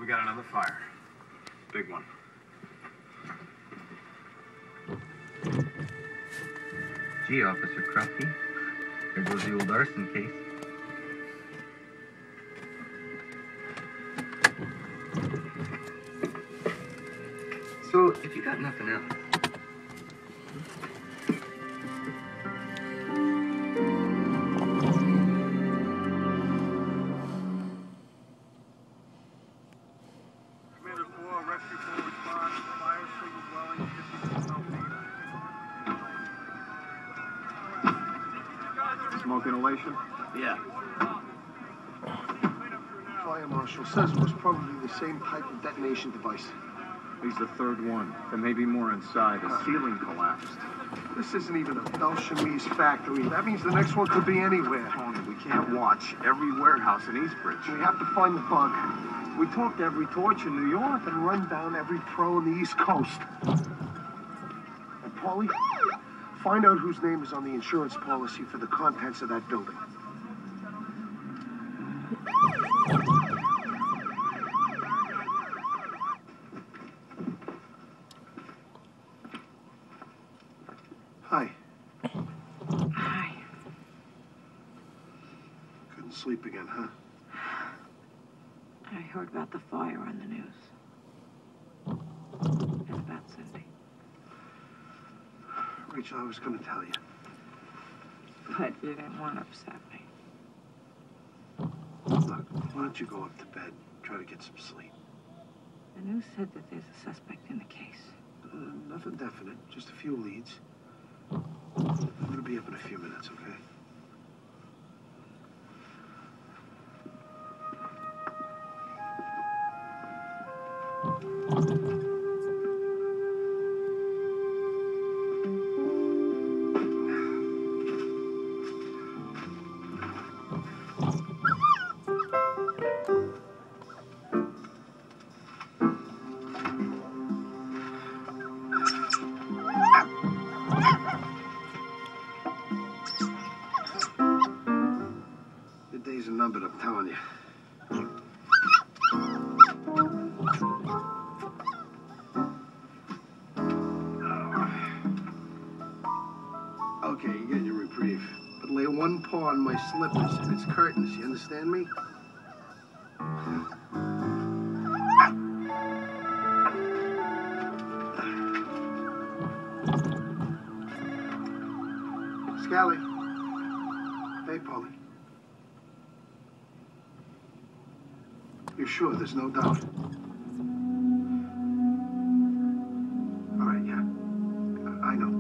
We got another fire. Big one. Gee, Officer Crufty. There goes the old arson case. So, if you got nothing else, Smoke inhalation? Yeah. Fire marshal says it was probably the same type of detonation device. He's the third one. There may be more inside. The ceiling collapsed. This isn't even a Belchamy's factory. That means the next one could be anywhere. Tony, we can't watch every warehouse in Eastbridge. We have to find the bug. We talk to every torch in New York and run down every pro on the East Coast. And Paulie, find out whose name is on the insurance policy for the contents of that building. Hi. Hi. Couldn't sleep again, huh? I heard about the fire on the news. And about Cindy. Rachel, I was going to tell you. But you didn't want to upset me. Look, why don't you go up to bed, try to get some sleep? The news said that there's a suspect in the case. Nothing definite, just a few leads. I'm going to be up in a few minutes, okay? Your days are numbered, I'm telling you. Okay, you get your reprieve. But lay one paw on my slippers and it's curtains, you understand me? Scally. Hey, Paulie. You're sure there's no doubt? All right, yeah. I know.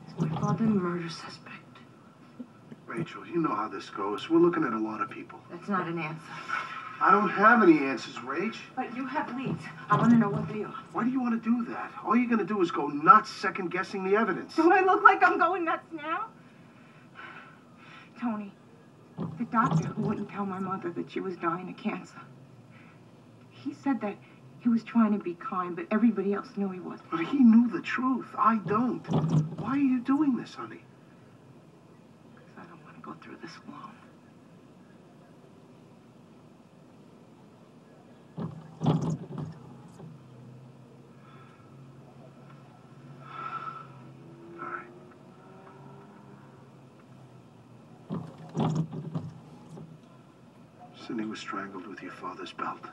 Is my father the murder suspect? Rachel, you know how this goes. We're looking at a lot of people. That's not an answer. I don't have any answers, Rach. But you have leads. I want to know what they are. Why do you want to do that? All you're going to do is go nuts second-guessing the evidence. Do I look like I'm going nuts now? Tony, the doctor who wouldn't tell my mother that she was dying of cancer. He said that he was trying to be kind, but everybody else knew he wasn't. But he knew the truth. I don't. Why are you doing this, honey? Because I don't want to go through this alone. All right. Cindy was strangled with your father's belt.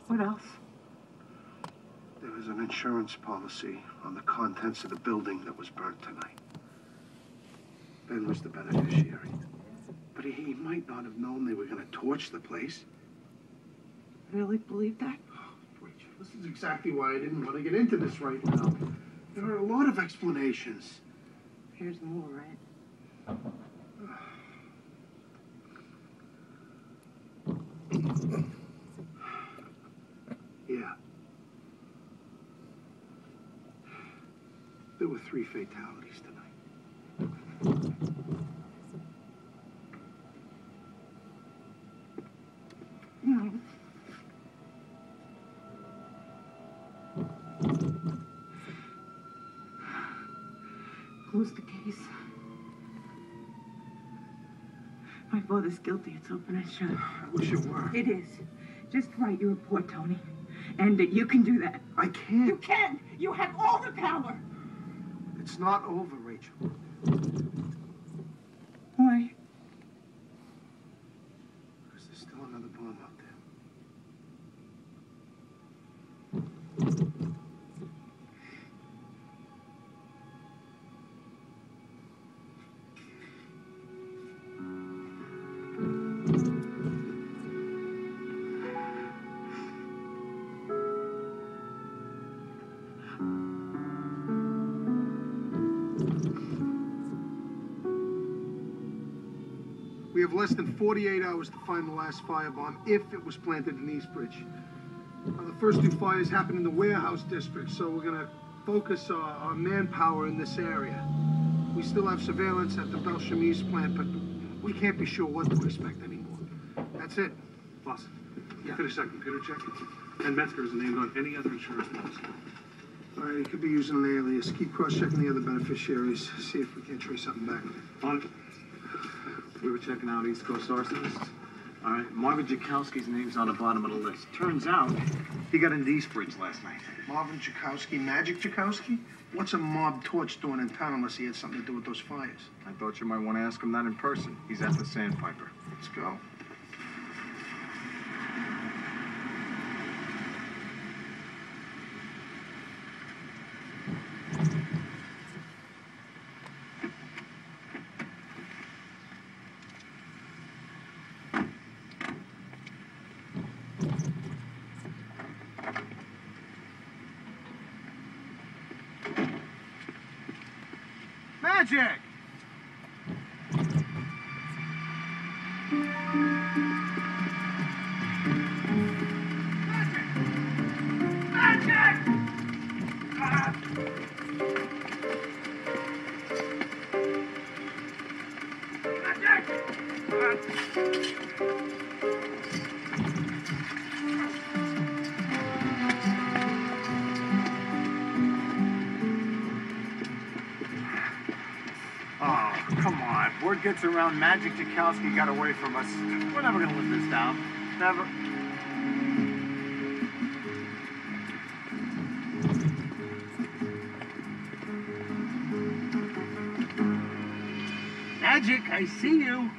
What else? There was an insurance policy on the contents of the building that was burnt tonight. Ben was the beneficiary. But he might not have known they were going to torch the place. Really believe that? Rachel, this is exactly why I didn't want to get into this right now. There are a lot of explanations. Here's more, right? Yeah. There were 3 fatalities tonight. No. Close the case. My father's guilty. It's open and shut. I wish it were. It is. Just write your report, Tony. And you can do that. I can't. You can! You have all the power! It's not over, Rachel. Why? Because there's still another bomb out there. We have less than 48 hours to find the last firebomb if it was planted in Eastbridge. The first two fires happened in the warehouse district, so we're going to focus our manpower in this area. We still have surveillance at the Belsham East plant, but we can't be sure what to expect anymore. That's it. Boss, Yeah. finish that computer check. And Metzger isn't named on any other insurance policy. All right, he could be using an alias. Keep cross-checking the other beneficiaries. See if we can't trace something back. On it. We were checking out East Coast arsonists. All right, Marvin Jakowski's name's on the bottom of the list. Turns out, he got into Eastbridge last night. Marvin Jakowski, Magic Jakowski? What's a mob torch doing in town unless he had something to do with those fires? I thought you might want to ask him that in person. He's at the Sandpiper. Let's go. Magic! Oh, come on. Word gets around Magic Jakowski got away from us. We're never gonna live this down. Never. Magic, I see you.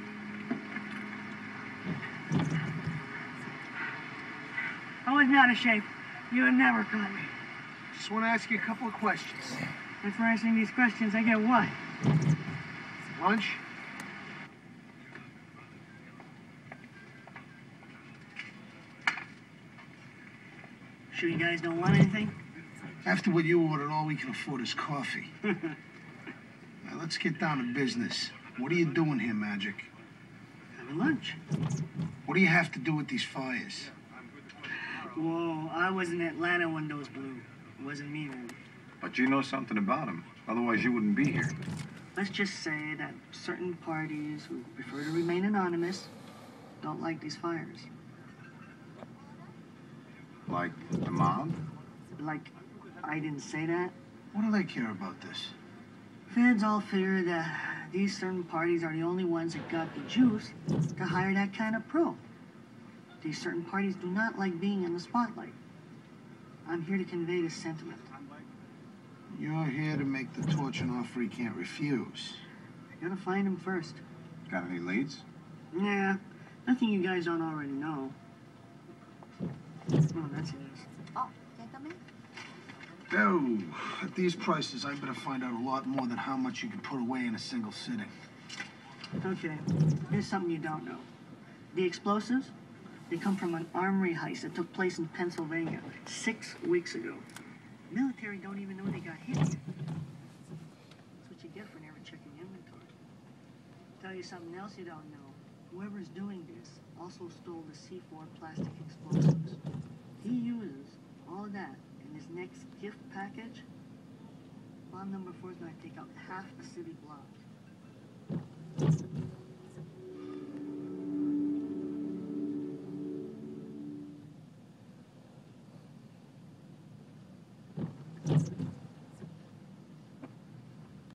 I was not ashamed. You would never caught me. Just want to ask you a couple of questions. And for answering these questions, I get what? Lunch? Sure you guys don't want anything? After what you ordered, all we can afford is coffee. Now, let's get down to business. What are you doing here, Magic? Having lunch. What do you have to do with these fires? Whoa, I was in Atlanta when those blew. It wasn't me then. But you know something about him. Otherwise, you wouldn't be here. Let's just say that certain parties who prefer to remain anonymous don't like these fires. Like the mob? Like, I didn't say that. What do they care about this? Feds all figure that these certain parties are the only ones that got the juice to hire that kind of pro. These certain parties do not like being in the spotlight. I'm here to convey this sentiment. You're here to make the torch an offer he can't refuse. I gotta find him first. Got any leads? Yeah, nothing you guys don't already know. Oh, that's it. Oh, gentlemen. Oh, at these prices, I better find out a lot more than how much you can put away in a single sitting. Okay, here's something you don't know. The explosives, they come from an armory heist that took place in Pennsylvania 6 weeks ago. Military don't even know they got hit. That's what you get for never checking inventory. Tell you something else you don't know. Whoever's doing this also stole the C4 plastic explosives. He uses all of that in his next gift package. Bomb number 4 is going to take out half a city block.